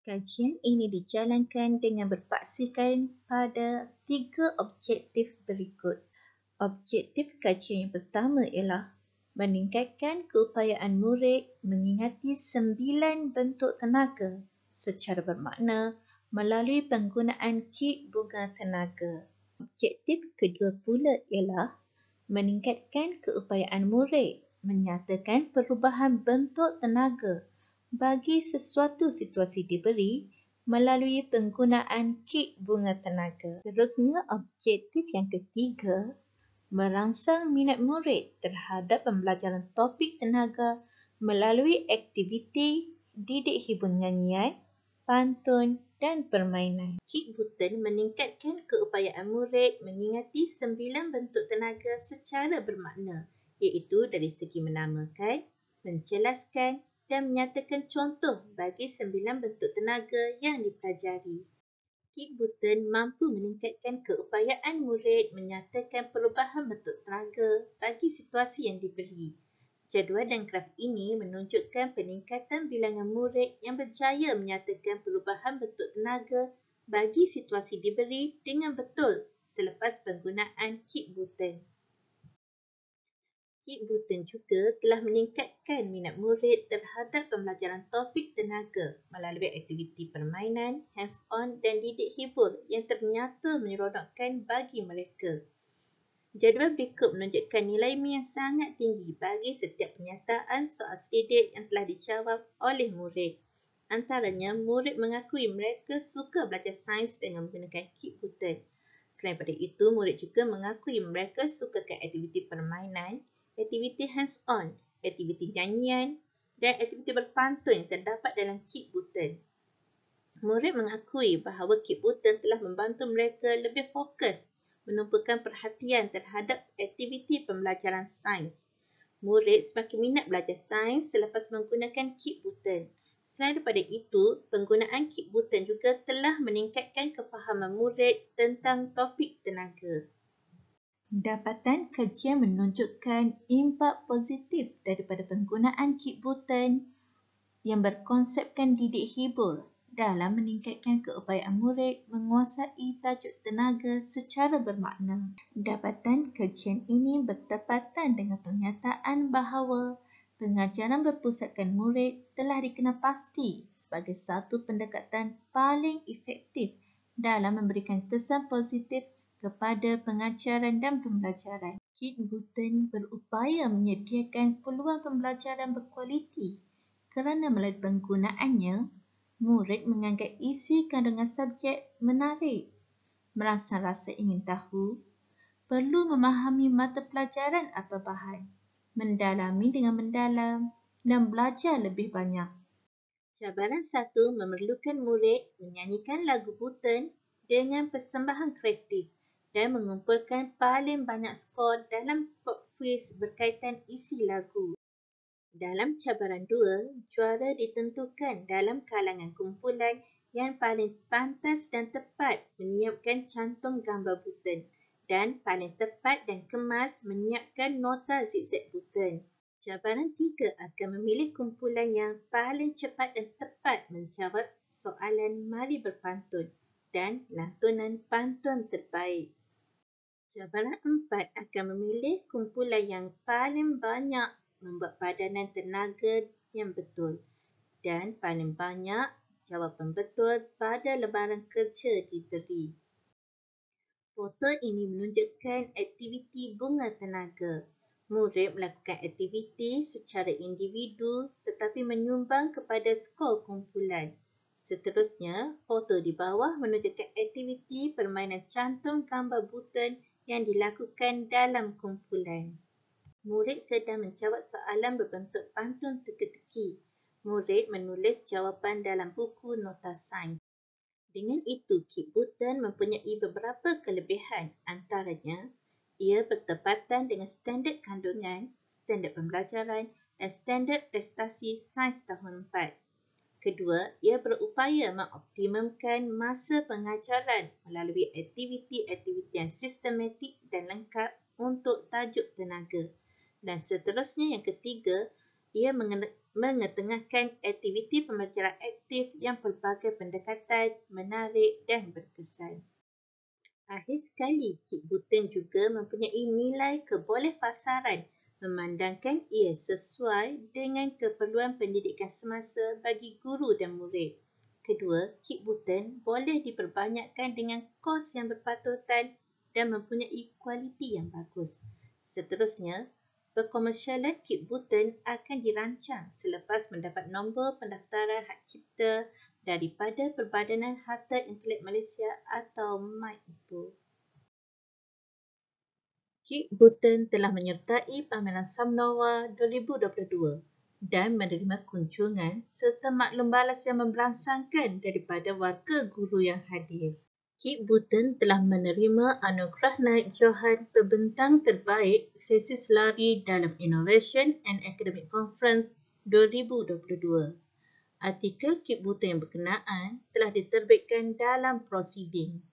Kajian ini dijalankan dengan berpaksikan pada 3 objektif berikut. Objektif kajian yang pertama ialah meningkatkan keupayaan murid mengingati 9 bentuk tenaga secara bermakna melalui penggunaan kit bunga tenaga. Objektif kedua pula ialah meningkatkan keupayaan murid menyatakan perubahan bentuk tenaga bagi sesuatu situasi diberi melalui penggunaan kit bunga tenaga. Terusnya, objektif yang ketiga, merangsang minat murid terhadap pembelajaran topik tenaga melalui aktiviti didik hibur nyanyian, pantun dan permainan. Kit Button meningkatkan keupayaan murid mengingati 9 bentuk tenaga secara bermakna, iaitu dari segi menamakan, menjelaskan dan menyatakan contoh bagi 9 bentuk tenaga yang dipelajari. Kit Button mampu meningkatkan keupayaan murid menyatakan perubahan bentuk tenaga bagi situasi yang diberi. Jadual dan graf ini menunjukkan peningkatan bilangan murid yang berjaya menyatakan perubahan bentuk tenaga bagi situasi diberi dengan betul selepas penggunaan Kit Button. Kit Button juga telah meningkatkan minat murid terhadap pembelajaran topik tenaga melalui aktiviti permainan, hands-on dan didik hibur yang ternyata menyeronokkan bagi mereka. Jadual berikut menunjukkan nilai Mi yang sangat tinggi bagi setiap pernyataan soal selidik yang telah dijawab oleh murid. Antaranya, murid mengakui mereka suka belajar sains dengan menggunakan Kit Button. Selain daripada itu, murid juga mengakui mereka sukakan aktiviti permainan, aktiviti hands-on, aktiviti nyanyian dan aktiviti berpantun yang terdapat dalam Kit Button. Murid mengakui bahawa Kit Button telah membantu mereka lebih fokus menumpukan perhatian terhadap aktiviti pembelajaran sains. Murid semakin minat belajar sains selepas menggunakan Kit Button. Selain daripada itu, penggunaan Kit Button juga telah meningkatkan kefahaman murid tentang topik tenaga. Dapatan kajian menunjukkan impak positif daripada penggunaan Kit Button yang berkonsepkan didik hibur dalam meningkatkan keupayaan murid menguasai tajuk tenaga secara bermakna. Dapatan kajian ini bertepatan dengan pernyataan bahawa pengajaran berpusatkan murid telah dikenal pasti sebagai satu pendekatan paling efektif dalam memberikan kesan positif kepada pengajaran dan pembelajaran. Kit Button berupaya menyediakan peluang pembelajaran berkualiti kerana melalui penggunaannya, murid menganggap isi kandungan subjek menarik, merangsang rasa ingin tahu, perlu memahami mata pelajaran atau bahan, mendalami dengan mendalam dan belajar lebih banyak. Cabaran 1 memerlukan murid menyanyikan lagu Button dengan persembahan kreatif dan mengumpulkan paling banyak skor dalam pop quiz berkaitan isi lagu. Dalam cabaran 2, juara ditentukan dalam kalangan kumpulan yang paling pantas dan tepat menyiapkan cantum gambar Button dan paling tepat dan kemas menyiapkan nota zigzag Button. Cabaran 3 akan memilih kumpulan yang paling cepat dan tepat menjawab soalan Mari Berpantun dan lantunan pantun terbaik. Cabaran 4 akan memilih kumpulan yang paling banyak membuat padanan tenaga yang betul dan paling banyak jawapan betul pada lembaran kerja diberi. Foto ini menunjukkan aktiviti bunga tenaga. Murid melakukan aktiviti secara individu tetapi menyumbang kepada skor kumpulan. Seterusnya, foto di bawah menunjukkan aktiviti permainan cantum gambar Button yang dilakukan dalam kumpulan. Murid sedang menjawab soalan berbentuk pantun teka-teki. Murid menulis jawapan dalam buku nota sains. Dengan itu, Kit Button mempunyai beberapa kelebihan. Antaranya, ia bertepatan dengan standard kandungan, standard pembelajaran dan standard prestasi sains tahun 4. Kedua, ia berupaya mengoptimumkan masa pengajaran melalui aktiviti-aktiviti yang sistematik dan lengkap untuk tajuk tenaga. Dan seterusnya yang ketiga, Ia mengetengahkan aktiviti pembelajaran aktif yang pelbagai pendekatan, menarik dan berkesan. Akhir sekali, Kit Button juga mempunyai nilai kebolehpasaran memandangkan ia sesuai dengan keperluan pendidikan semasa bagi guru dan murid. Kedua, Kit Button boleh diperbanyakkan dengan kos yang berpatutan dan mempunyai kualiti yang bagus. Seterusnya, perkomersialan Kit Button akan dirancang selepas mendapat nombor pendaftaran hak cipta daripada Perbadanan Harta Intelek Malaysia atau MIPO. Kit Button telah menyertai pameran Samnawa 2022 dan menerima kunjungan serta maklum balas yang memberangsangkan daripada warga guru yang hadir. Kit Button telah menerima anugerah Naib Johan pembentang terbaik sesi selari dalam Innovation and Academic Conference 2022. Artikel Kit Button yang berkenaan telah diterbitkan dalam Proceeding.